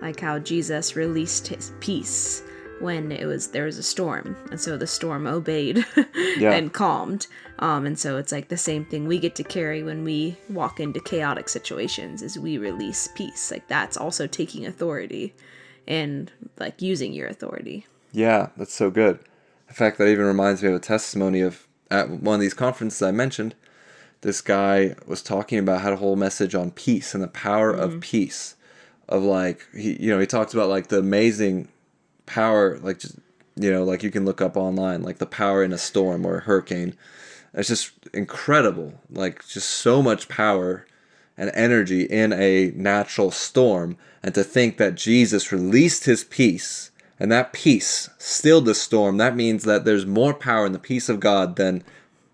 like how Jesus released his peace when there was a storm, and so the storm obeyed Yeah. and calmed. And so it's like the same thing we get to carry when we walk into chaotic situations, is we release peace. Like that's also taking authority and like using your authority. Yeah, that's so good. In fact, that even reminds me of a testimony of at one of these conferences I mentioned. This guy was talking about had a whole message on peace and the power of peace. Of like he talks about like the amazing power, like just like you can look up online, like the power in a storm or a hurricane. It's just incredible, like just so much power and energy in a natural storm, and to think that Jesus released his peace, and that peace stilled the storm. That means that there's more power in the peace of God than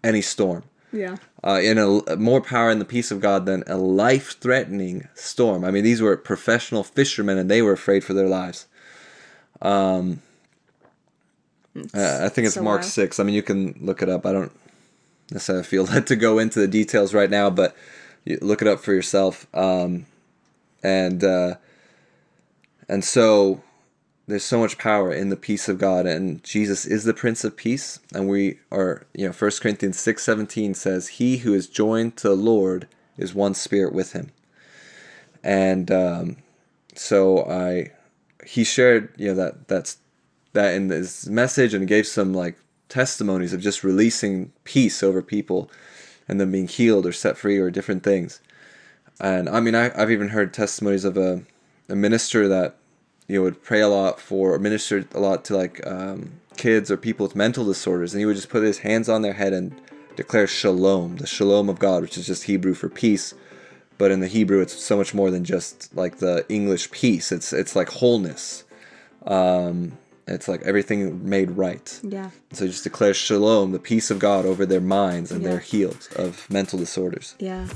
any storm. Yeah. More power in the peace of God than a life-threatening storm. I mean, these were professional fishermen, and they were afraid for their lives. I think it's so Mark wild. 6. I mean, you can look it up. I don't necessarily feel led to go into the details right now, but you look it up for yourself. And so there's so much power in the peace of God, and Jesus is the Prince of Peace. And we are, 1 Corinthians 6:17 says, "He who is joined to the Lord is one spirit with him." And he shared, that in his message, and gave some like testimonies of just releasing peace over people and them being healed or set free or different things. And I mean, I've even heard testimonies of a minister that would pray a lot for, or minister a lot to like kids or people with mental disorders, and he would just put his hands on their head and declare shalom, the shalom of God, which is just Hebrew for peace. But in the Hebrew, it's so much more than just like the English peace. It's like wholeness. It's like everything made right. Yeah. So just declare shalom, the peace of God, over their minds, and they're healed of mental disorders. Yeah.